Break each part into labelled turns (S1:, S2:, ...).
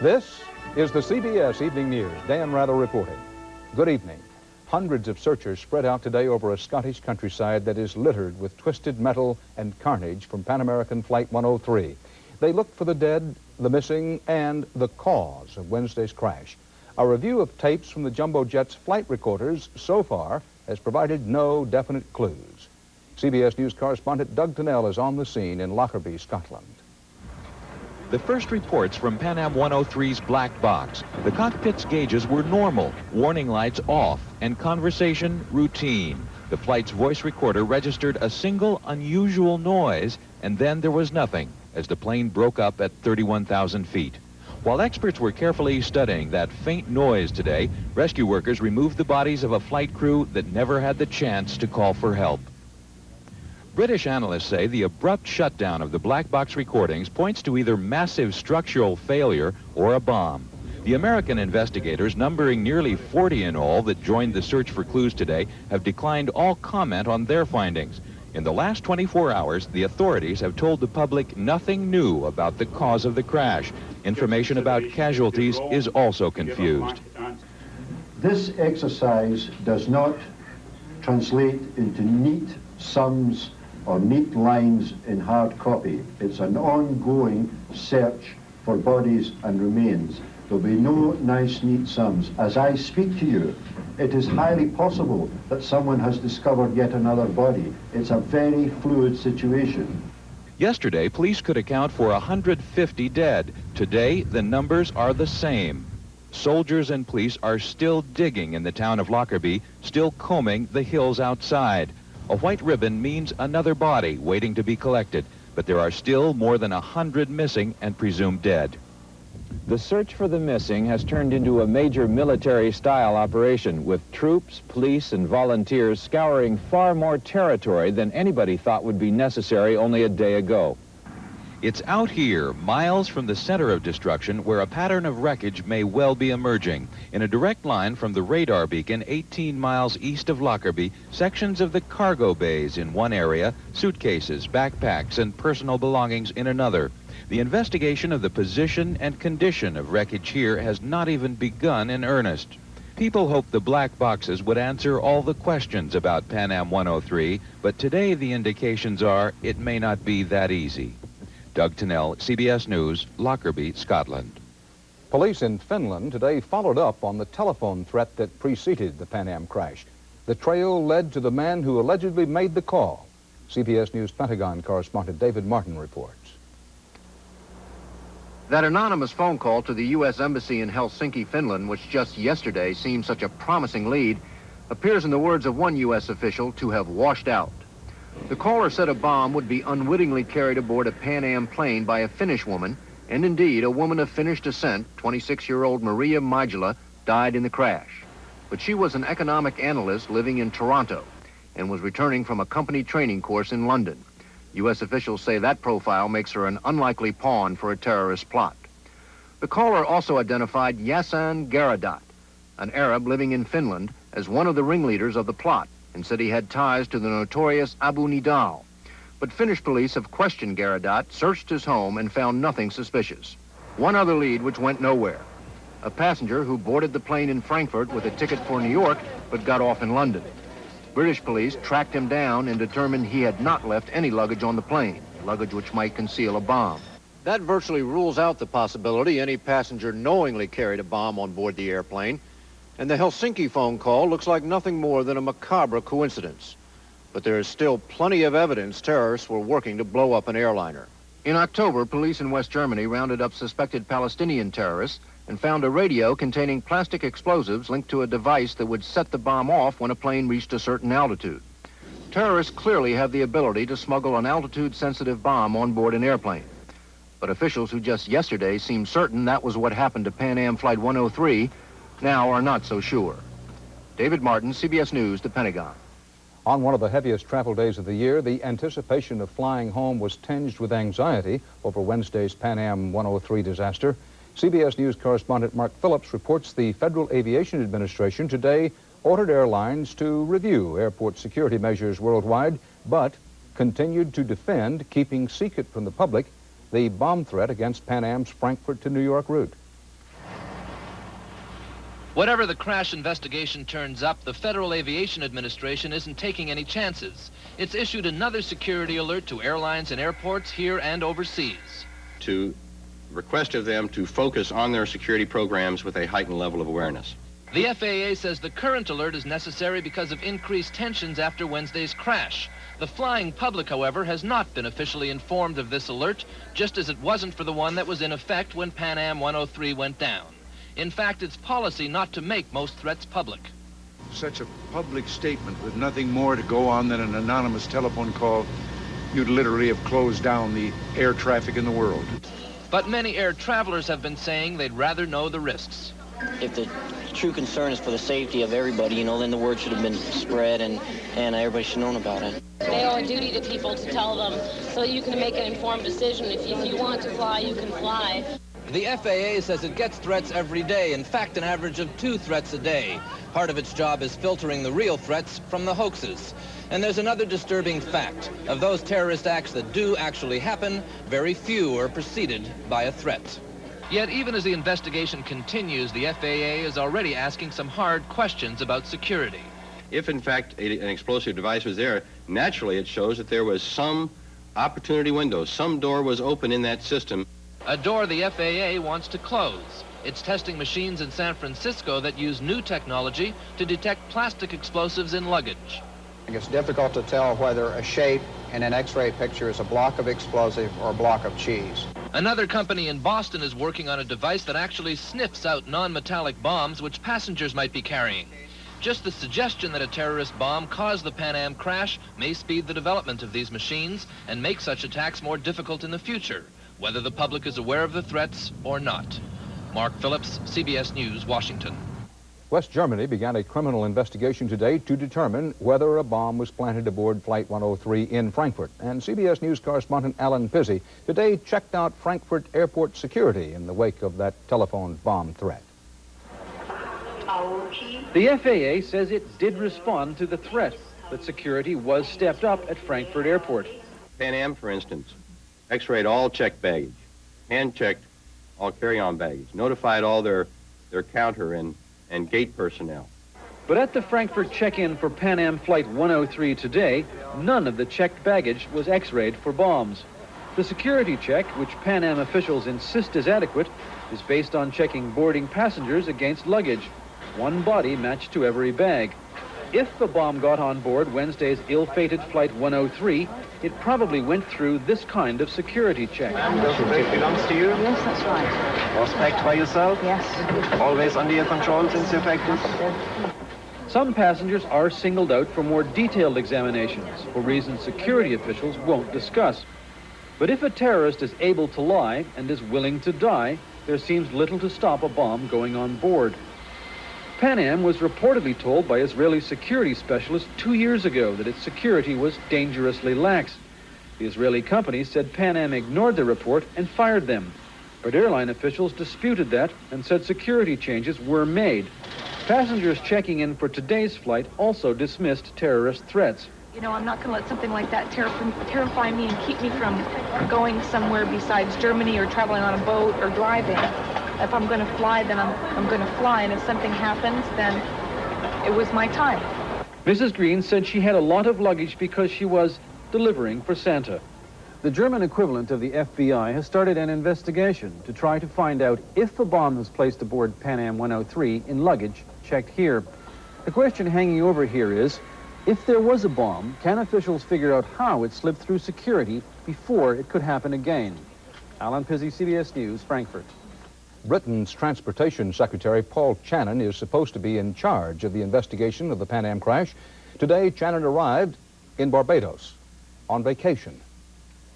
S1: This is the CBS Evening News. Dan Rather reporting. Good evening. Hundreds of searchers spread out today over a Scottish countryside that is littered with twisted metal and carnage from Pan American Flight 103. They looked for the dead, the missing, and the cause of Wednesday's crash. A review of tapes from the jumbo jet's flight recorders so far has provided no definite clues. CBS News correspondent Doug Tennell is on the scene in Lockerbie, Scotland.
S2: The first reports from PanAm 103's black box. The cockpit's gauges were normal, warning lights off, and conversation routine. The flight's voice recorder registered a single unusual noise, and then there was nothing as the plane broke up at 31,000 feet. While experts were carefully studying that faint noise today, rescue workers removed the bodies of a flight crew that never had the chance to call for help. British analysts say the abrupt shutdown of the black box recordings points to either massive structural failure or a bomb. The American investigators, numbering nearly 40 in all that joined the search for clues today, have declined all comment on their findings. In the last 24 hours, the authorities have told the public nothing new about the cause of the crash. Information about casualties is also confused.
S3: This exercise does not translate into neat sums or neat lines in hard copy. It's an ongoing search for bodies and remains. There'll be no nice, neat sums. As I speak to you, it is highly possible that someone has discovered yet another body. It's a very fluid situation.
S2: Yesterday, police could account for 150 dead. Today, the numbers are the same. Soldiers and police are still digging in the town of Lockerbie, still combing the hills outside. A white ribbon means another body waiting to be collected, but there are still more than 100 missing and presumed dead. The search for the missing has turned into a major military-style operation, with troops, police, and volunteers scouring far more territory than anybody thought would be necessary only a day ago. It's out here, miles from the center of destruction, where a pattern of wreckage may well be emerging. In a direct line from the radar beacon 18 miles east of Lockerbie, sections of the cargo bays in one area, suitcases, backpacks, and personal belongings in another. The investigation of the position and condition of wreckage here has not even begun in earnest. People hoped the black boxes would answer all the questions about PanAm 103, but today the indications are it may not be that easy. Doug Tennell, CBS News, Lockerbie, Scotland.
S1: Police in Finland today followed up on the telephone threat that preceded the Pan Am crash. The trail led to the man who allegedly made the call. CBS News Pentagon correspondent David Martin reports.
S4: That anonymous phone call to the U.S. Embassy in Helsinki, Finland, which just yesterday seemed such a promising lead, appears in the words of one U.S. official to have washed out. The caller said a bomb would be unwittingly carried aboard a Pan Am plane by a Finnish woman, and indeed a woman of Finnish descent, 26-year-old Maria Majula, died in the crash. But she was an economic analyst living in Toronto and was returning from a company training course in London. U.S. officials say that profile makes her an unlikely pawn for a terrorist plot. The caller also identified Yasser Arafat, an Arab living in Finland, as one of the ringleaders of the plot, and said he had ties to the notorious Abu Nidal. But Finnish police have questioned Arafat, searched his home, and found nothing suspicious. One other lead which went nowhere. A passenger who boarded the plane in Frankfurt with a ticket for New York, but got off in London. British police tracked him down and determined he had not left any luggage on the plane, luggage which might conceal a bomb. That virtually rules out the possibility any passenger knowingly carried a bomb on board the airplane. And the Helsinki phone call looks like nothing more than a macabre coincidence. But there is still plenty of evidence terrorists were working to blow up an airliner. In October, police in West Germany rounded up suspected Palestinian terrorists and found a radio containing plastic explosives linked to a device that would set the bomb off when a plane reached a certain altitude. Terrorists clearly have the ability to smuggle an altitude-sensitive bomb on board an airplane. But officials who just yesterday seemed certain that was what happened to Pan Am Flight 103 now are not so sure. David Martin, CBS News, the Pentagon.
S1: On one of the heaviest travel days of the year, the anticipation of flying home was tinged with anxiety over Wednesday's Pan Am 103 disaster. CBS News correspondent Mark Phillips reports the Federal Aviation Administration today ordered airlines to review airport security measures worldwide, but continued to defend keeping secret from the public the bomb threat against Pan Am's Frankfurt to New York route.
S5: Whatever the crash investigation turns up, the Federal Aviation Administration isn't taking any chances. It's issued another security alert to airlines and airports here and overseas.
S6: To request of them to focus on their security programs with a heightened level of awareness.
S5: The FAA says the current alert is necessary because of increased tensions after Wednesday's crash. The flying public, however, has not been officially informed of this alert, just as it wasn't for the one that was in effect when PanAm 103 went down. In fact, it's policy not to make most threats public.
S7: Such a public statement with nothing more to go on than an anonymous telephone call, you'd literally have closed down the air traffic in the world.
S5: But many air travelers have been saying they'd rather know the risks.
S8: If the true concern is for the safety of everybody, you know, then the word should have been spread and everybody should have known about it.
S9: They owe a duty to people to tell them so that you can make an informed decision. If you want to fly, you can fly.
S5: The FAA says it gets threats every day, in fact, an average of 2 threats a day. Part of its job is filtering the real threats from the hoaxes. And there's another disturbing fact. Of those terrorist acts that do actually happen, very few are preceded by a threat. Yet even as the investigation continues, the FAA is already asking some hard questions about security.
S6: If, in fact, an explosive device was there, naturally it shows that there was some opportunity window, some door was open in that system.
S5: A door the FAA wants to close. It's testing machines in San Francisco that use new technology to detect plastic explosives in luggage.
S10: It's difficult to tell whether a shape in an X-ray picture is a block of explosive or a block of cheese.
S5: Another company in Boston is working on a device that actually sniffs out non-metallic bombs which passengers might be carrying. Just the suggestion that a terrorist bomb caused the PanAm crash may speed the development of these machines and make such attacks more difficult in the future, whether the public is aware of the threats or not. Mark Phillips, CBS News, Washington.
S1: West Germany began a criminal investigation today to determine whether a bomb was planted aboard Flight 103 in Frankfurt. And CBS News correspondent Alan Pizzi today checked out Frankfurt Airport security in the wake of that telephone bomb threat.
S11: The FAA says it did respond to the threat, that security was stepped up at Frankfurt Airport.
S6: PanAm, for instance, X-rayed all checked baggage, hand-checked all carry-on baggage, notified all their counter and gate personnel.
S11: But at the Frankfurt check-in for PanAm Flight 103 today, none of the checked baggage was X-rayed for bombs. The security check, which PanAm officials insist is adequate, is based on checking boarding passengers against luggage. One body matched to every bag. If the bomb got on board Wednesday's ill-fated Flight 103, it probably went through this kind of security check.
S12: Does the brake belongs to you?
S9: Yes, that's right.
S12: Was packed by yourself?
S9: Yes.
S12: Always under your control since you packed it?
S11: Some passengers are singled out for more detailed examinations, for reasons security officials won't discuss. But if a terrorist is able to lie and is willing to die, there seems little to stop a bomb going on board. PanAm was reportedly told by Israeli security specialists 2 years ago that its security was dangerously lax. The Israeli company said PanAm ignored the report and fired them. But airline officials disputed that and said security changes were made. Passengers checking in for today's flight also dismissed terrorist threats.
S13: You know, I'm not going to let something like that terrify me and keep me from going somewhere besides Germany or traveling on a boat or driving. If I'm going to fly, then I'm going to fly, and if something happens, then it was my time.
S11: Mrs. Green said she had a lot of luggage because she was delivering for Santa. The German equivalent of the FBI has started an investigation to try to find out if a bomb was placed aboard PanAm 103 in luggage checked here. The question hanging over here is, if there was a bomb, can officials figure out how it slipped through security before it could happen again? Alan Pizzi, CBS News, Frankfurt.
S1: Britain's Transportation Secretary Paul Channon is supposed to be in charge of the investigation of the PanAm crash. Today, Channon arrived in Barbados on vacation.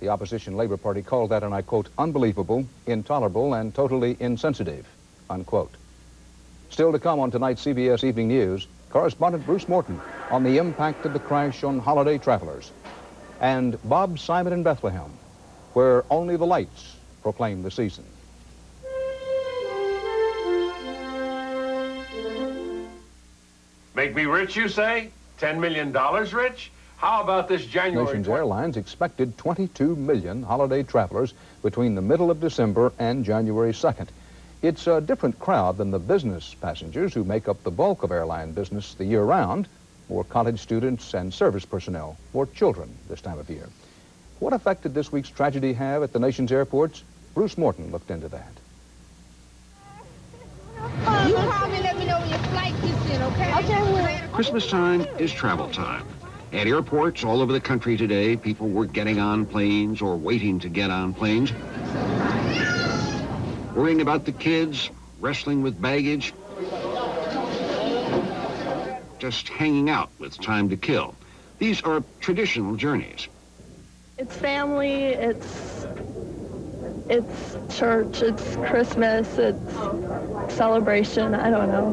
S1: The opposition Labour Party called that, and I quote, unbelievable, intolerable, and totally insensitive, unquote. Still to come on tonight's CBS Evening News, correspondent Bruce Morton on the impact of the crash on holiday travelers, and Bob Simon in Bethlehem, where only the lights proclaim the season.
S14: Make me rich, you say? $10 million rich? How about this January?
S1: Nation's airlines expected 22 million holiday travelers between the middle of December and January 2nd. It's a different crowd than the business passengers who make up the bulk of airline business the year round. More college students and service personnel, more children this time of year. What effect did this week's tragedy have at the nation's airports? Bruce Morton looked into that.
S15: You call me, let me know when your flight gets in, okay? Okay.
S16: Christmas time is travel time. At airports all over the country today, people were getting on planes or waiting to get on planes, worrying about the kids, wrestling with baggage, just hanging out with time to kill. These are traditional journeys.
S17: It's family, it's church, it's Christmas, it's celebration, I don't know.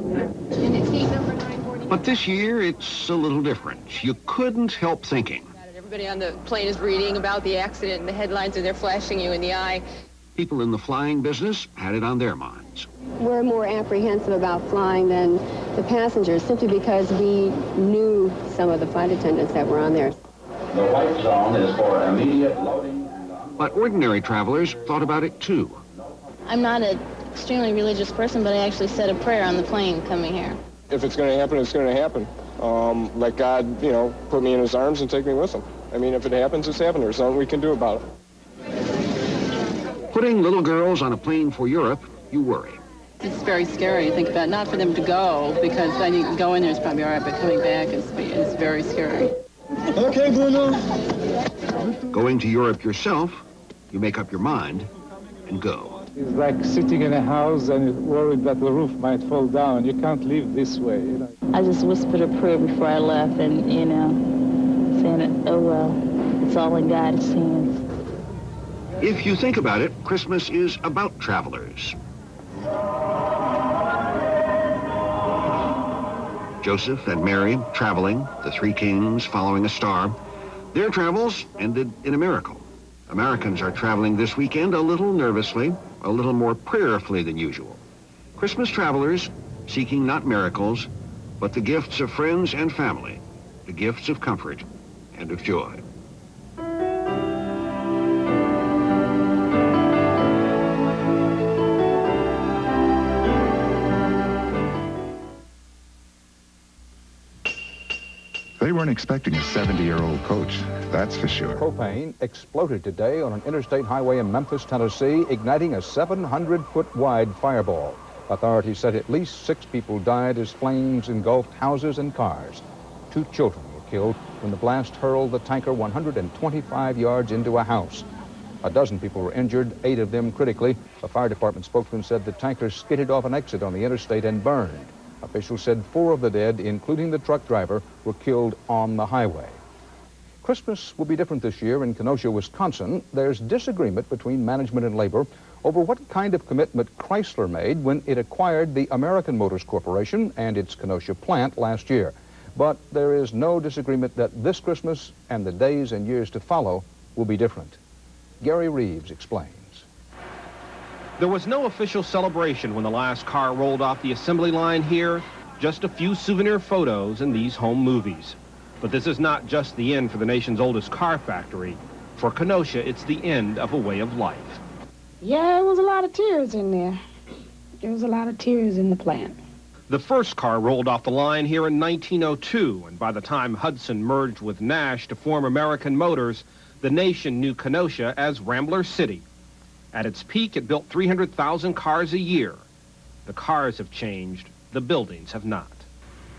S16: But this year, it's a little different. You couldn't help thinking.
S18: Everybody on the plane is reading about the accident, and the headlines are there flashing you in the eye.
S16: People in the flying business had it on their minds.
S19: We're more apprehensive about flying than the passengers, simply because we knew some of the flight attendants that were on there.
S20: The white zone is for immediate loading.
S16: But ordinary travelers thought about it too.
S9: I'm not an extremely religious person, but I actually said a prayer on the plane coming here.
S21: If it's going to happen, it's going to happen. Let God, put me in his arms and take me with him. I mean, if it happens, it's happened. There's nothing we can do about it.
S16: Putting little girls on a plane for Europe, you worry.
S22: It's very scary to think about, not for them to go, because then you can go in there, it's probably all right, but coming back is very scary.
S16: Okay, Bruno. Going to Europe yourself, you make up your mind and go.
S23: It's like sitting in a house and you're worried that the roof might fall down. You can't live this way.
S9: I just whispered a prayer before I left and, saying, oh, well, it's all in God's hands.
S16: If you think about it, Christmas is about travelers. Joseph and Mary traveling, the three kings following a star. Their travels ended in a miracle. Americans are traveling this weekend a little nervously, a little more prayerfully than usual. Christmas travelers seeking not miracles, but the gifts of friends and family, the gifts of comfort and of joy.
S24: They weren't expecting a 70-year-old coach, that's for sure.
S1: Propane exploded today on an interstate highway in Memphis, Tennessee, igniting a 700-foot-wide fireball. Authorities said at least 6 people died as flames engulfed houses and cars. 2 children were killed when the blast hurled the tanker 125 yards into a house. A dozen people were injured, 8 of them critically. A fire department spokesman said the tanker skidded off an exit on the interstate and burned. Officials said 4 of the dead, including the truck driver, were killed on the highway. Christmas will be different this year in Kenosha, Wisconsin. There's disagreement between management and labor over what kind of commitment Chrysler made when it acquired the American Motors Corporation and its Kenosha plant last year. But there is no disagreement that this Christmas and the days and years to follow will be different. Gary Reeves explains.
S25: There was no official celebration when the last car rolled off the assembly line here, just a few souvenir photos in these home movies. But this is not just the end for the nation's oldest car factory. For Kenosha, it's the end of a way of life.
S26: Yeah, there was a lot of tears in there. There was a lot of tears in the plant.
S25: The first car rolled off the line here in 1902, and by the time Hudson merged with Nash to form American Motors, the nation knew Kenosha as Rambler City. At its peak, it built 300,000 cars a year. The cars have changed, the buildings have not.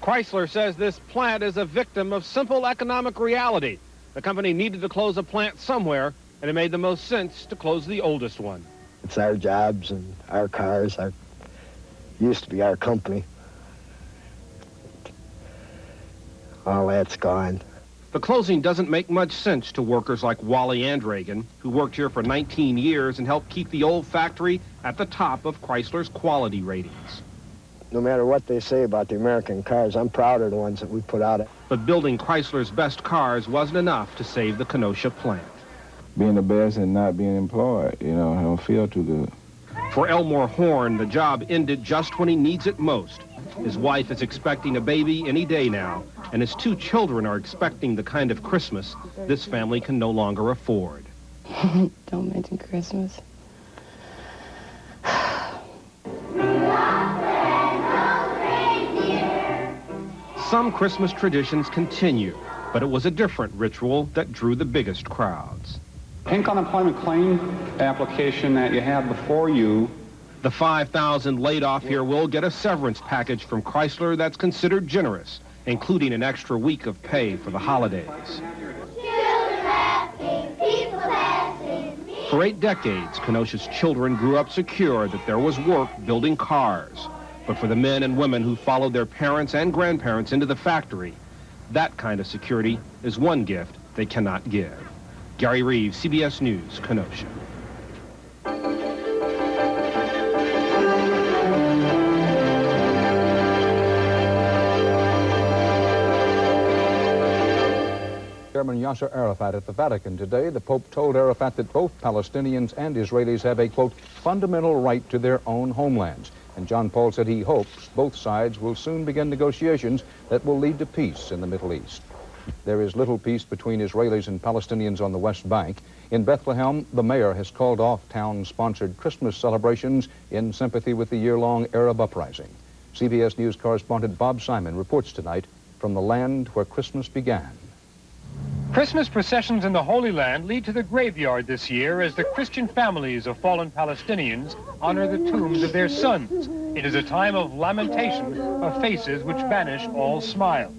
S25: Chrysler says this plant is a victim of simple economic reality. The company needed to close a plant somewhere, and it made the most sense to close the oldest one.
S27: It's our jobs and our cars. Used to be our company. All that's gone.
S25: The closing doesn't make much sense to workers like Wally Andragan, who worked here for 19 years and helped keep the old factory at the top of Chrysler's quality ratings.
S27: No matter what they say about the American cars, I'm proud of the ones that we put out.
S25: But building Chrysler's best cars wasn't enough to save the Kenosha plant.
S23: Being the best and not being employed, I don't feel too good.
S25: For Elmore Horn, the job ended just when he needs it most. His wife is expecting a baby any day now, and his 2 children are expecting the kind of Christmas this family can no longer afford.
S26: Don't mention Christmas.
S25: Some Christmas traditions continue, but it was a different ritual that drew the biggest crowds.
S2: Pink unemployment claim application that you have before you.
S25: The 5,000 laid off here will get a severance package from Chrysler that's considered generous, including an extra week of pay for the holidays. For 8 decades, Kenosha's children grew up secure that there was work building cars. But for the men and women who followed their parents and grandparents into the factory, that kind of security is one gift they cannot give. Gary Reeves, CBS News, Kenosha.
S1: Chairman Yasser Arafat at the Vatican today. The Pope told Arafat that both Palestinians and Israelis have a, quote, fundamental right to their own homelands. And John Paul said he hopes both sides will soon begin negotiations that will lead to peace in the Middle East. There is little peace between Israelis and Palestinians on the West Bank. In Bethlehem, the mayor has called off town-sponsored Christmas celebrations in sympathy with the year-long Arab uprising. CBS News correspondent Bob Simon reports tonight from the land where Christmas began.
S3: Christmas processions in the Holy Land lead to the graveyard this year as the Christian families of fallen Palestinians honor the tombs of their sons. It is a time of lamentation of faces which banish all smiles.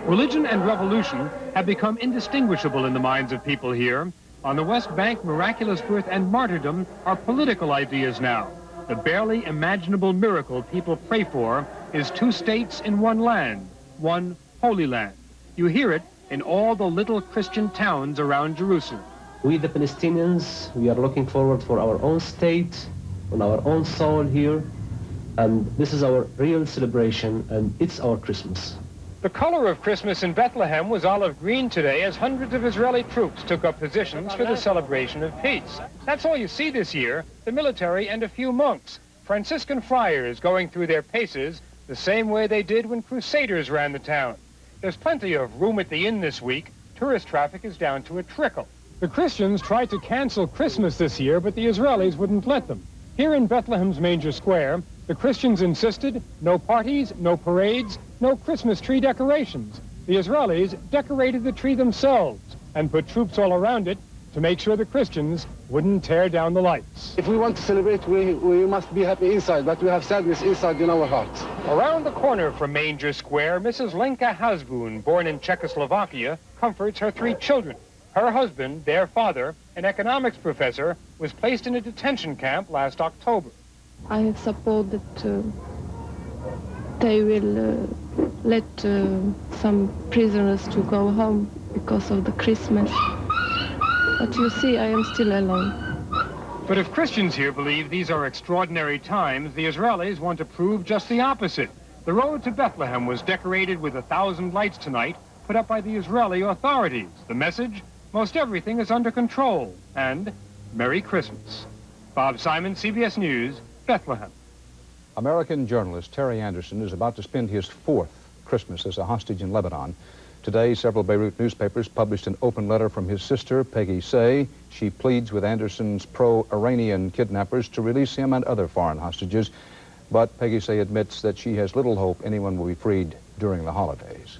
S3: Religion and revolution have become indistinguishable in the minds of people here. On the West Bank, miraculous birth and martyrdom are political ideas now. The barely imaginable miracle people pray for is 2 states in one land. One Holy Land. You hear it in all the little Christian towns around Jerusalem.
S4: We, the Palestinians, we are looking forward for our own state, on our own soil here, and this is our real celebration, and it's our Christmas.
S3: The color of Christmas in Bethlehem was olive green today as hundreds of Israeli troops took up positions for the celebration of peace. That's all you see this year, the military and a few monks, Franciscan friars going through their paces the same way they did when Crusaders ran the town. There's plenty of room at the inn this week. Tourist traffic is down to a trickle. The Christians tried to cancel Christmas this year, but the Israelis wouldn't let them. Here in Bethlehem's Manger Square, the Christians insisted no parties, no parades, no Christmas tree decorations. The Israelis decorated the tree themselves and put troops all around it to make sure the Christians wouldn't tear down the lights.
S5: If we want to celebrate, we must be happy inside, but we have sadness inside in our hearts.
S3: Around the corner from Manger Square, Mrs. Lenka Hasbun, born in Czechoslovakia, comforts her 3 children. Her husband, their father, an economics professor, was placed in a detention camp last October.
S17: I suppose that they will let some prisoners to go home because of the Christmas. But you see, I am still alone.
S3: But if Christians here believe these are extraordinary times, the Israelis want to prove just the opposite. The road to Bethlehem was decorated with 1,000 lights tonight, put up by the Israeli authorities. The message? Most everything is under control. And Merry Christmas. Bob Simon, CBS News, Bethlehem.
S1: American journalist Terry Anderson is about to spend his 4th Christmas as a hostage in Lebanon. Today, several Beirut newspapers published an open letter from his sister, Peggy Say. She pleads with Anderson's pro-Iranian kidnappers to release him and other foreign hostages. But Peggy Say admits that she has little hope anyone will be freed during the holidays.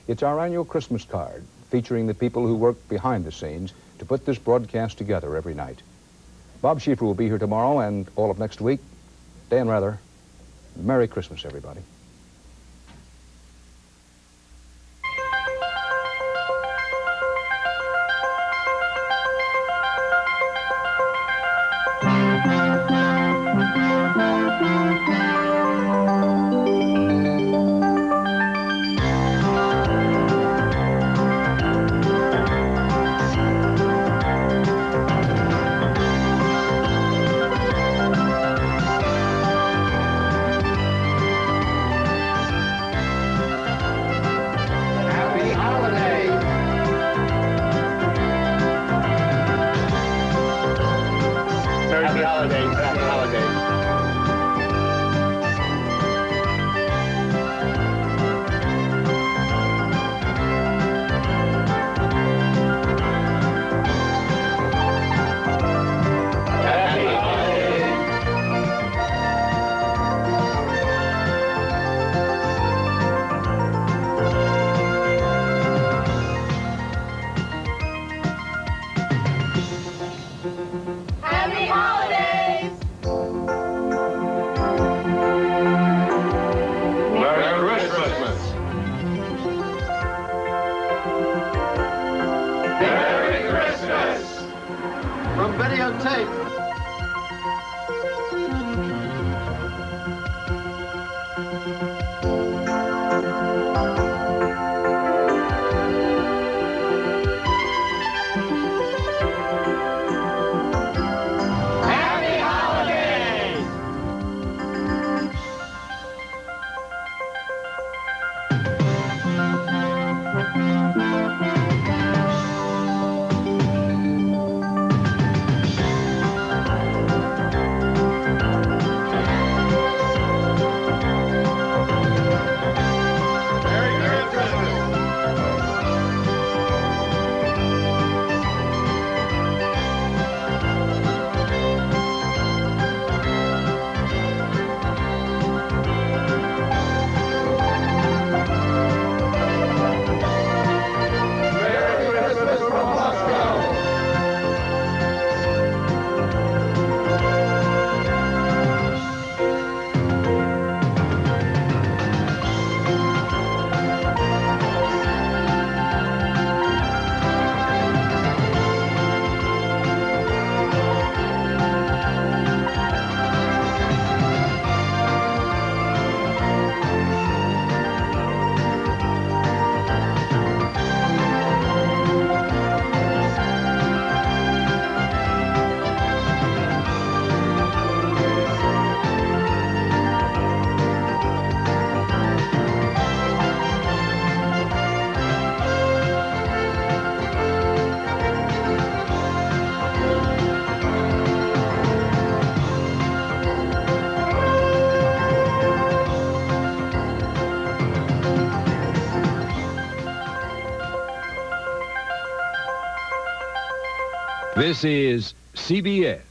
S1: It's our annual Christmas card, featuring the people who work behind the scenes to put this broadcast together every night. Bob Schieffer will be here tomorrow and all of next week. Dan Rather, Merry Christmas, everybody.
S6: This is CBS.